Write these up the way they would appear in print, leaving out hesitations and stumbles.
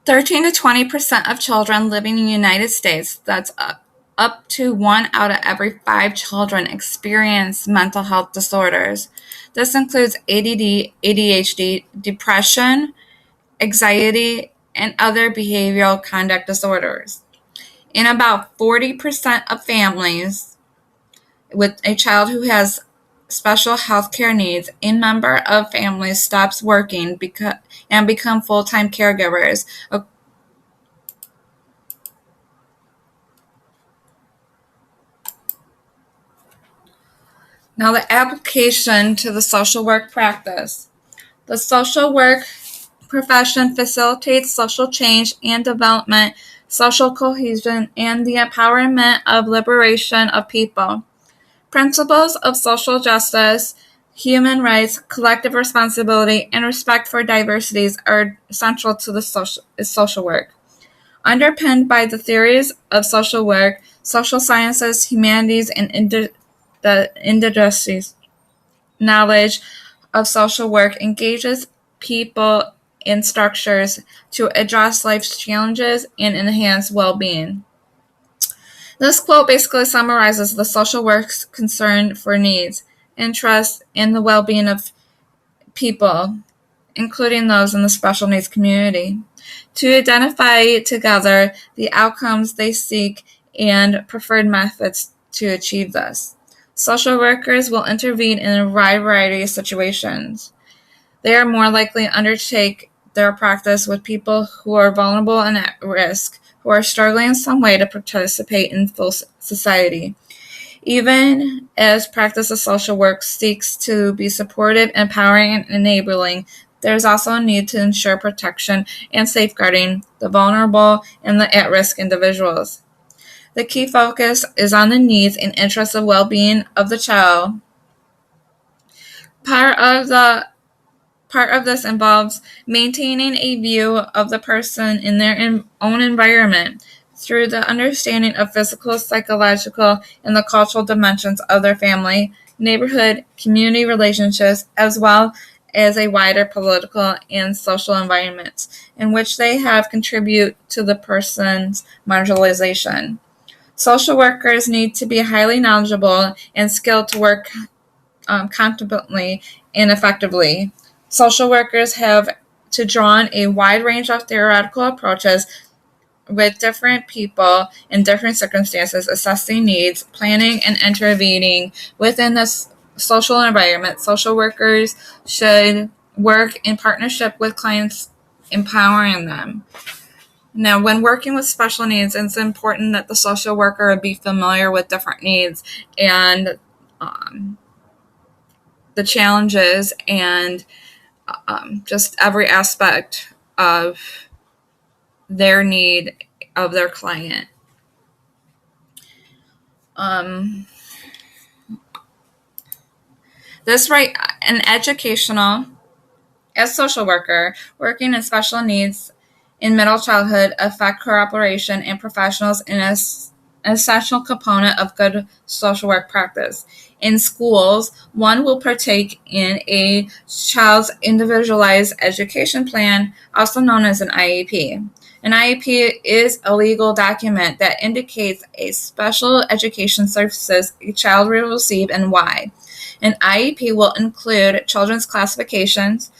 13 to 20% of children living in the United States, that's up to 1 out of every 5 children, experience mental health disorders. This includes ADD, ADHD, depression, anxiety, and other behavioral conduct disorders. In about 40% of families with a child who has special health care needs, a member of families stops working and become full-time caregivers. Now, the application to the social work practice. The social work profession facilitates social change and development, social cohesion, and the empowerment of liberation of people. Principles of social justice, human rights, collective responsibility, and respect for diversities are central to the social work. Underpinned by the theories of social work, social sciences, humanities, and the indigenous knowledge of social work engages people in structures to address life's challenges and enhance well-being. This quote basically summarizes the social work's concern for needs, interests, and the well-being of people, including those in the special needs community, to identify together the outcomes they seek and preferred methods to achieve this. Social workers will intervene in a wide variety of situations. They are more likely to undertake their practice with people who are vulnerable and at risk, who are struggling in some way to participate in full society. Even as practice of social work seeks to be supportive, empowering, and enabling, there is also a need to ensure protection and safeguarding the vulnerable and the at-risk individuals. The key focus is on the needs and interests of well-being of the child. Part of this involves maintaining a view of the person in their own environment through the understanding of physical, psychological, and the cultural dimensions of their family, neighborhood, community relationships, as well as a wider political and social environments in which they have contribute to the person's marginalization. Social workers need to be highly knowledgeable and skilled to work competently and effectively. Social workers have to draw on a wide range of theoretical approaches with different people in different circumstances, assessing needs, planning, and intervening within this social environment. Social workers should work in partnership with clients, empowering them. Now, when working with special needs, it's important that the social worker be familiar with different needs and the challenges and just every aspect of their need of their client. This right, an educational, as social worker, working in special needs in middle childhood affect cooperation and professionals in an essential component of good social work practice. In schools, one will partake in a child's individualized education plan, also known as an IEP. An IEP is a legal document that indicates a special education services a child will receive and why. An IEP will include children's classifications,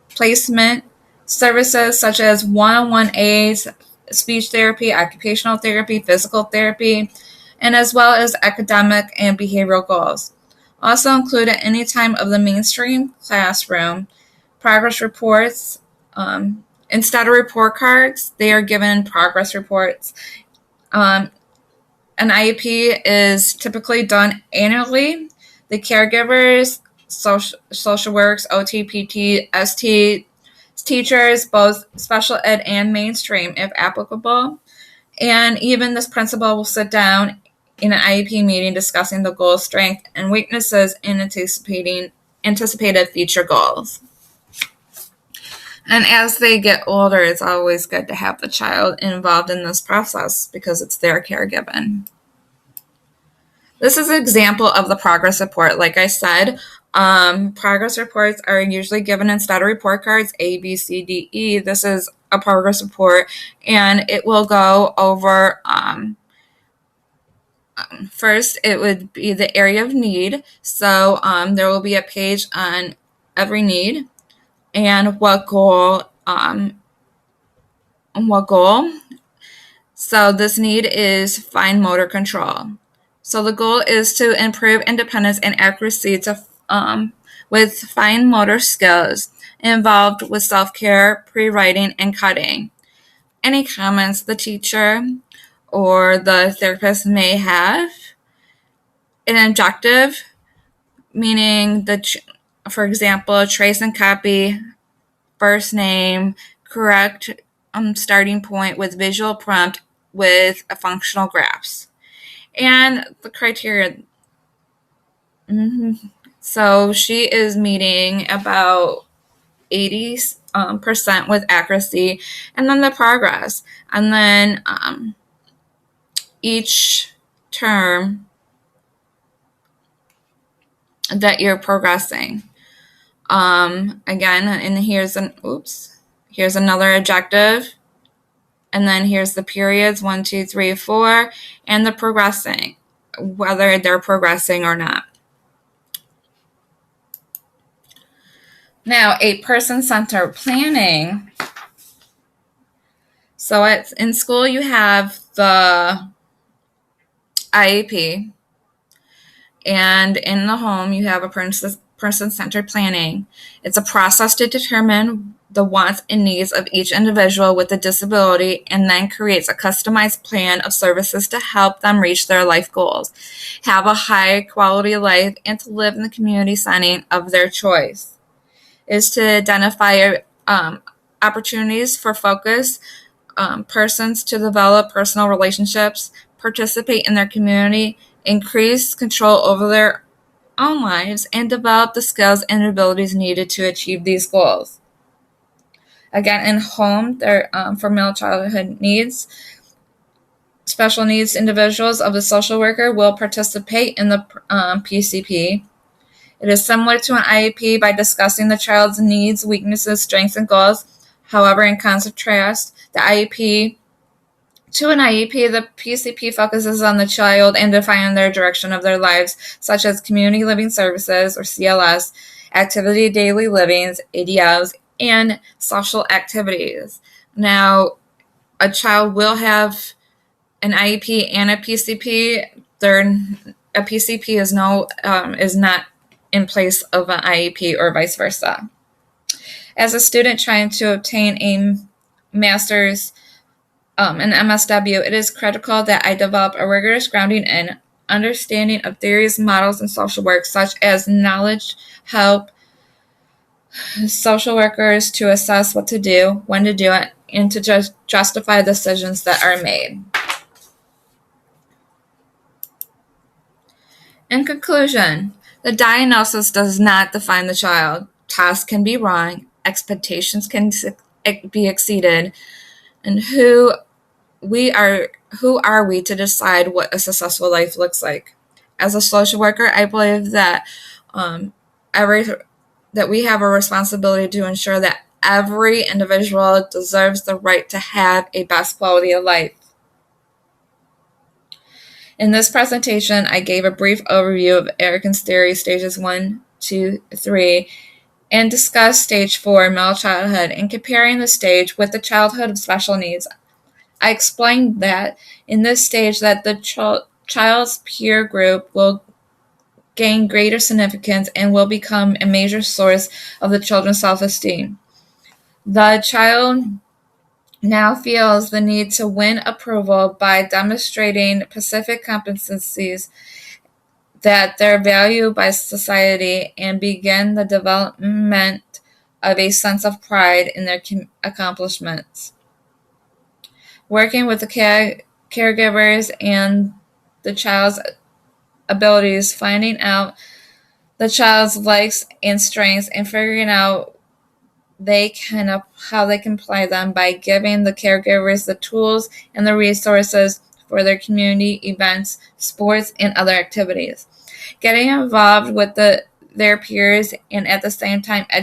placement, services such as one-on-one aids, speech therapy, occupational therapy, physical therapy, and as well as academic and behavioral goals. Also included at any time of the mainstream classroom, progress reports. Instead of report cards, they are given progress reports. An IEP is typically done annually. The caregivers, social works, OT, PT, ST, teachers, both special ed and mainstream, if applicable. And even this principal will sit down in an IEP meeting discussing the goals, strengths, and weaknesses and anticipated future goals. And as they get older, it's always good to have the child involved in this process because it's their caregiving. This is an example of the progress report. Like I said, progress reports are usually given instead of report cards, A, B, C, D, E. This is a progress report, and it will go over first, it would be the area of need. So there will be a page on every need and what goal. So this need is fine motor control. So the goal is to improve independence and accuracy with fine motor skills involved with self-care, pre-writing, and cutting. Any comments the teacher or the therapist may have. An objective, meaning for example, trace and copy, first name, correct starting point with visual prompt with a functional graphs. And the criteria. So she is meeting about 80% with accuracy, and then the progress. And then each term that you're progressing. Again, and here's another objective. And then here's the periods, 1, 2, 3, 4, and the progressing, whether they're progressing or not. Now, a person-centered planning. So in school, you have the IEP, and in the home, you have a person-centered planning. It's a process to determine the wants and needs of each individual with a disability, and then creates a customized plan of services to help them reach their life goals, have a high quality of life, and to live in the community setting of their choice. It is to identify opportunities for focus persons to develop personal relationships, participate in their community, increase control over their own lives, and develop the skills and abilities needed to achieve these goals. Again, in home, for middle childhood needs, special needs individuals of the social worker will participate in the PCP. It is similar to an IEP by discussing the child's needs, weaknesses, strengths, and goals. However, in contrast, the IEP the PCP focuses on the child and defining their direction of their lives, such as community living services, or CLS, activity daily livings, ADLs, and social activities. Now, a child will have an IEP and a PCP. A PCP is not in place of an IEP or vice versa. As a student trying to obtain a master's in MSW, it is critical that I develop a rigorous grounding in understanding of theories, models, and social work, such as knowledge help social workers to assess what to do, when to do it, and to justify decisions that are made. In conclusion, the diagnosis does not define the child. Tests can be wrong, expectations can be exceeded, and who are we to decide what a successful life looks like? As a social worker, I believe that that we have a responsibility to ensure that every individual deserves the right to have a best quality of life. In this presentation, I gave a brief overview of Erikson's theory, stages 1, 2, 3, and discussed stage 4, middle childhood, and comparing the stage with the childhood of special needs. I explained that in this stage that the child's peer group will gain greater significance and will become a major source of the children's self-esteem. The child now feels the need to win approval by demonstrating specific competencies that they're valued by society and begin the development of a sense of pride in their accomplishments. Working with the caregivers and the child's abilities, finding out the child's likes and strengths, and figuring out how they can apply them by giving the caregivers the tools and the resources for their community events, sports, and other activities. Getting involved with their peers and at the same time